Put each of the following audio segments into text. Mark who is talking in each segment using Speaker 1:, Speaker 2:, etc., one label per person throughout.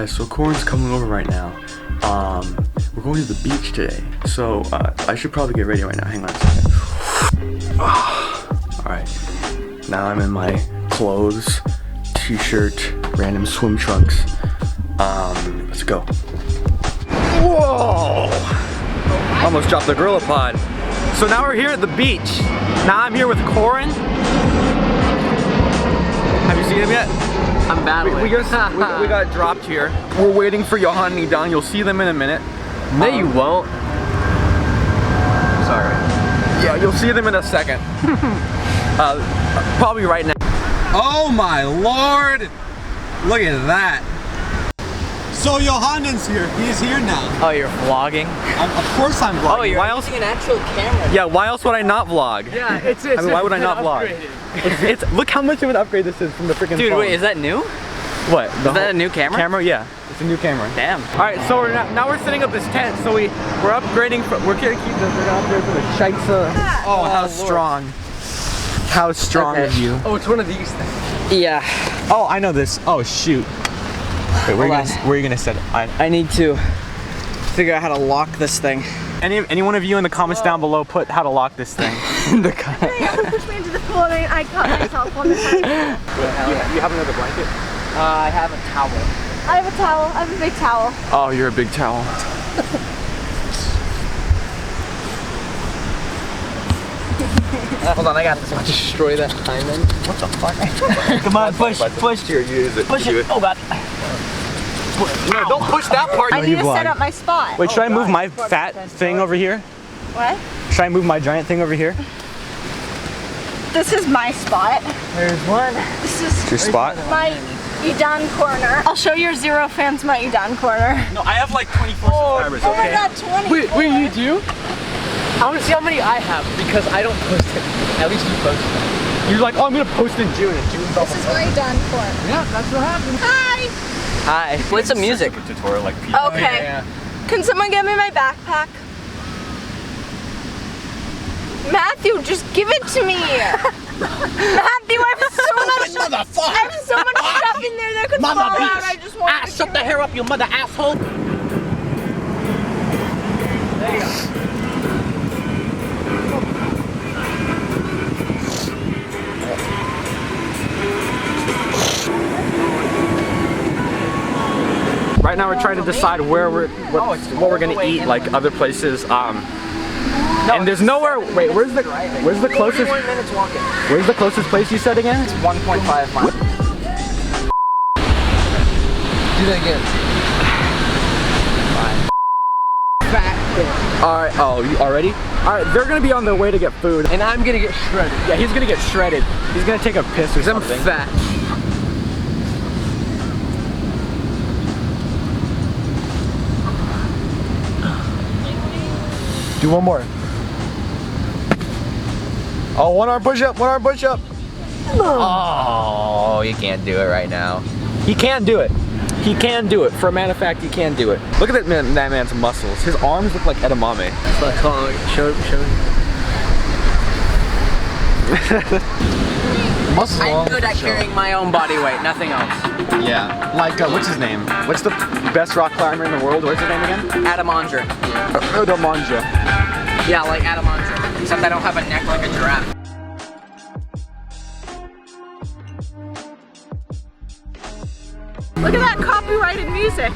Speaker 1: guys, so Corin's coming over right now. We're going to the beach today, so I should probably get ready right now. Hang on a second. Alright, now I'm in my clothes, t-shirt, random swim trunks. Let's go. Whoa! Almost dropped the gorilla pod. So now we're here at the beach. Now I'm here with Corin. Have you seen him yet?
Speaker 2: I'm battling.
Speaker 1: We got dropped here. We're waiting for Johan and Idan. You'll see them in a minute.
Speaker 2: No, you won't. Sorry.
Speaker 1: Yeah, you'll see them in a second. Probably right now.
Speaker 3: Oh my lord! Look at that. So Johanen's here. He's here now.
Speaker 2: Oh, you're vlogging?
Speaker 3: Of course I'm vlogging.
Speaker 2: Oh, you're using an actual camera.
Speaker 1: Yeah, why else would I not vlog?
Speaker 2: Yeah, it's
Speaker 1: I mean, why would I not vlog? It's look how much of an upgrade this is from the freaking
Speaker 2: Dude,
Speaker 1: phone.
Speaker 2: wait, is that new?
Speaker 1: What?
Speaker 2: Is that a new camera?
Speaker 1: Camera, yeah. It's a new camera.
Speaker 2: Damn.
Speaker 1: All right, so now we're setting up this tent. So we're upgrading. We're gonna keep the upgrade for the Scheitze. Oh, how strong! How strong of you?
Speaker 2: Oh, it's one of these things. Yeah.
Speaker 1: Oh, I know this. Oh shoot. Wait, where are you gonna set it?
Speaker 2: I need to figure out how to lock this thing.
Speaker 1: Any one of you in the comments down below put how to lock this thing.
Speaker 4: Hey, I pushed me into the pool and I caught myself on the side.
Speaker 1: You have another blanket?
Speaker 2: I have a towel.
Speaker 4: I have a towel. I have a big towel.
Speaker 1: Oh, you're a big towel.
Speaker 2: Hold on, I got this. I'll destroy that diamond. What the fuck? Come on, push.
Speaker 1: Here, use it.
Speaker 2: Push it. Oh god.
Speaker 1: No, don't push that part.
Speaker 4: I need to set up my spot.
Speaker 1: Wait, should I move my fat thing over here?
Speaker 4: What?
Speaker 1: Should I move my giant thing over here?
Speaker 4: This is my spot.
Speaker 2: There's one.
Speaker 4: This is
Speaker 1: Your spot?
Speaker 4: my Idan corner. I'll show your zero fans my Idan corner.
Speaker 1: No, I have like 24 subscribers,
Speaker 4: Oh my
Speaker 1: okay?
Speaker 4: god, 20.
Speaker 2: Wait, you do? I want to see how many I have because I don't post it. At least you post it.
Speaker 1: You're like, oh, I'm gonna post in June, and June's
Speaker 4: This is my Idan corner.
Speaker 2: Yeah, that's what happened.
Speaker 4: Hi.
Speaker 2: Hi. Play some music.
Speaker 1: Tutorial like people.
Speaker 4: Okay.
Speaker 2: Yeah.
Speaker 4: Can someone get me my backpack? Matthew, just give it to me. Matthew, I have so much stuff in there that could fall out. I just want to
Speaker 2: Shut the hair up, you mother asshole. There you go.
Speaker 1: Right now we're trying to decide where what we're gonna eat, like other places. And there's nowhere. Wait, where's the closest?
Speaker 2: 21 minutes walking.
Speaker 1: Where's the closest place you said again?
Speaker 2: It's 1.5 miles. Do that again.
Speaker 1: Alright, oh, you already? Alright, they're gonna be on their way to get food.
Speaker 2: And I'm gonna get shredded.
Speaker 1: Yeah, he's gonna get shredded. He's gonna take a piss or
Speaker 2: Because I'm
Speaker 1: something.
Speaker 2: fat.
Speaker 1: Do one more. Oh, one arm push up, one arm push up.
Speaker 2: Oh, you can't do it right now.
Speaker 1: He can do it. He can do it. For a matter of fact, he can do it. Look at that man's muscles. His arms look like edamame.
Speaker 2: Show
Speaker 1: Muscle.
Speaker 2: I'm good at carrying my own body weight, nothing else.
Speaker 1: Yeah. Like, what's his name? What's the best rock climber in the world? What's his name again?
Speaker 2: Adamandra.
Speaker 1: Adamandra.
Speaker 2: Yeah, like Adamandra. Except I don't have a neck like a giraffe.
Speaker 4: Look at that copyrighted music.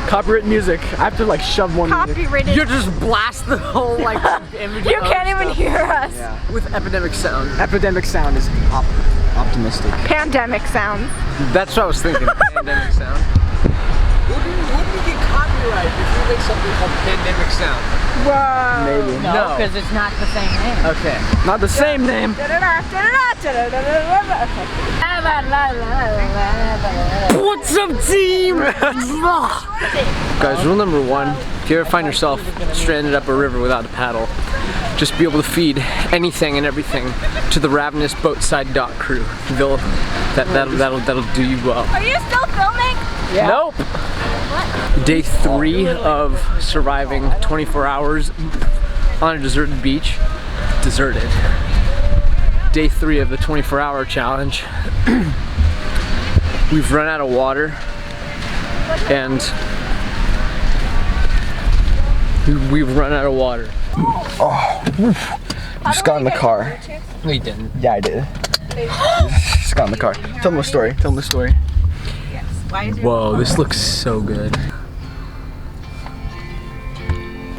Speaker 1: Copyrighted music. I have to like shove one.
Speaker 4: Copyrighted.
Speaker 2: You just blast the whole like image.
Speaker 4: You can't even hear us.
Speaker 1: Yeah.
Speaker 2: With epidemic sound.
Speaker 1: Epidemic sound is optimistic.
Speaker 4: Pandemic sounds.
Speaker 2: That's what I was thinking. Pandemic sound. Wouldn't we get copyright if we make something called pandemic sound?
Speaker 4: Whoa.
Speaker 1: Maybe.
Speaker 2: No,
Speaker 5: because it's not the same name.
Speaker 2: Okay.
Speaker 1: Not the same name.
Speaker 2: What's up, team? Guys, rule number one, if you ever find yourself stranded up a river without a paddle, just be able to feed anything and everything to the ravenous boatside dock crew. That'll do you well.
Speaker 4: Are you still filming?
Speaker 2: Yeah. Nope. Day 3 of surviving 24 hours on a deserted beach. Deserted. Day 3 of the 24-hour challenge. We've run out of water. and we've run out of water.
Speaker 1: Just got in the car.
Speaker 2: No, you didn't.
Speaker 1: Yeah, I did. Just got in the car. Tell them the story. Tell them the story.
Speaker 2: Whoa, this looks so good.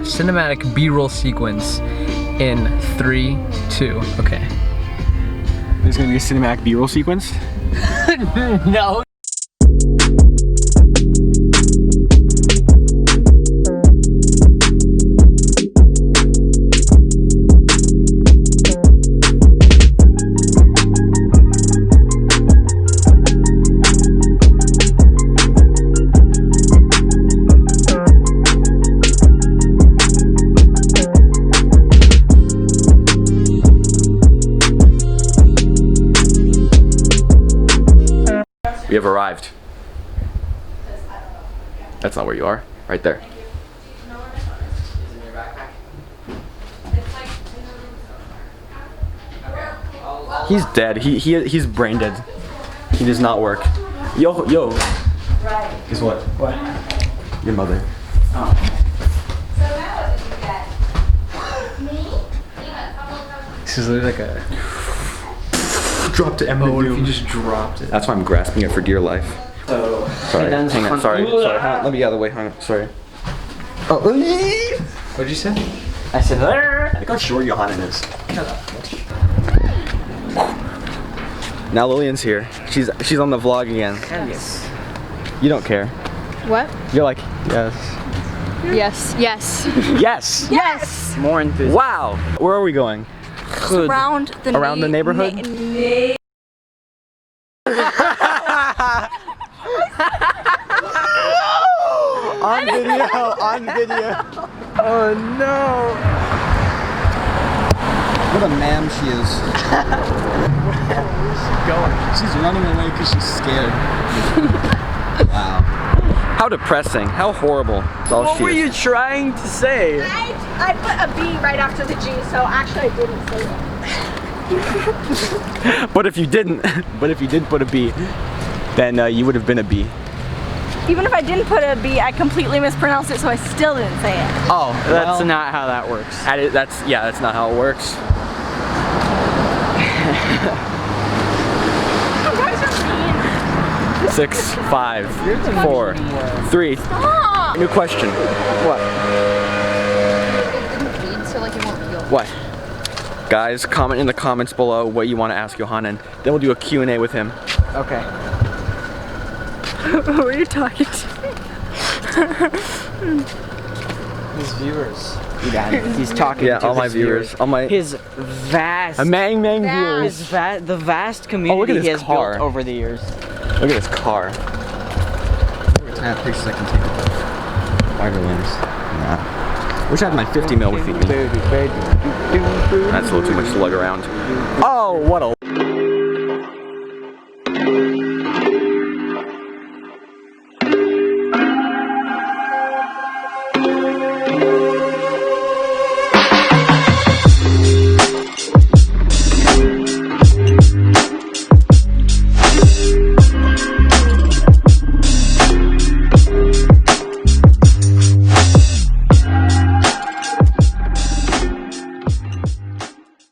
Speaker 2: Cinematic B-roll sequence in 3, 2. Okay.
Speaker 1: There's gonna be a cinematic B-roll sequence.
Speaker 2: No.
Speaker 1: We have arrived. That's not where you are. Right there. He's dead. He's brain dead. He does not work. Yo. Guess what? What? Your mother.
Speaker 4: So now what did you get? Me?
Speaker 2: This is like a...
Speaker 1: Dropped it.
Speaker 2: Oh, what if you just dropped it?
Speaker 1: That's why I'm grasping it for dear life.
Speaker 2: Oh.
Speaker 1: Sorry. Hang on. Sorry. Hang on. Let me get out of the way. Hang on. Sorry. Oh.
Speaker 2: What'd you say?
Speaker 1: I said. Look how short Johanna is. Now Lillian's here. She's on the vlog again.
Speaker 2: Yes.
Speaker 1: You don't care.
Speaker 4: What?
Speaker 1: You're like, yes.
Speaker 4: Yes. Yes.
Speaker 1: Yes.
Speaker 4: Yes.
Speaker 2: More enthusiasm.
Speaker 1: Wow. Where are we going?
Speaker 4: Around the
Speaker 1: neighborhood? On video.
Speaker 2: Oh no.
Speaker 3: What a ma'am she is.
Speaker 2: Where's she going?
Speaker 3: She's running away because she's scared. Wow.
Speaker 1: How depressing. How horrible. That's all
Speaker 2: What
Speaker 1: she
Speaker 2: were
Speaker 1: is.
Speaker 2: you trying to say?
Speaker 5: I put a B right after the G, so actually I didn't say that.
Speaker 1: But if you did put a B, then you would have been a B.
Speaker 5: Even if I didn't put a B, I completely mispronounced it, so I still didn't say it.
Speaker 1: Oh,
Speaker 2: That's not how that works.
Speaker 1: That's not how it works.
Speaker 5: You guys are mean.
Speaker 1: 6, 5, 4, 3.
Speaker 5: Stop!
Speaker 1: New question. What?
Speaker 4: So like it won't feel.
Speaker 1: What? Guys, comment in the comments below what you want to ask Johannan. Then we'll do a Q&A with him.
Speaker 2: Okay.
Speaker 5: Who are you talking to?
Speaker 2: His viewers. He's talking
Speaker 1: Yeah,
Speaker 2: to
Speaker 1: all my
Speaker 2: his
Speaker 1: viewers. All my
Speaker 2: His vast,
Speaker 1: Mang viewers.
Speaker 2: the vast community
Speaker 1: this
Speaker 2: he has
Speaker 1: car.
Speaker 2: built over the years.
Speaker 1: Look at this car.
Speaker 3: I have pictures I can take of spider limbs. Nah. Wish I had my 50 mil with me. That's
Speaker 1: That's a little too much to lug around. Oh, what a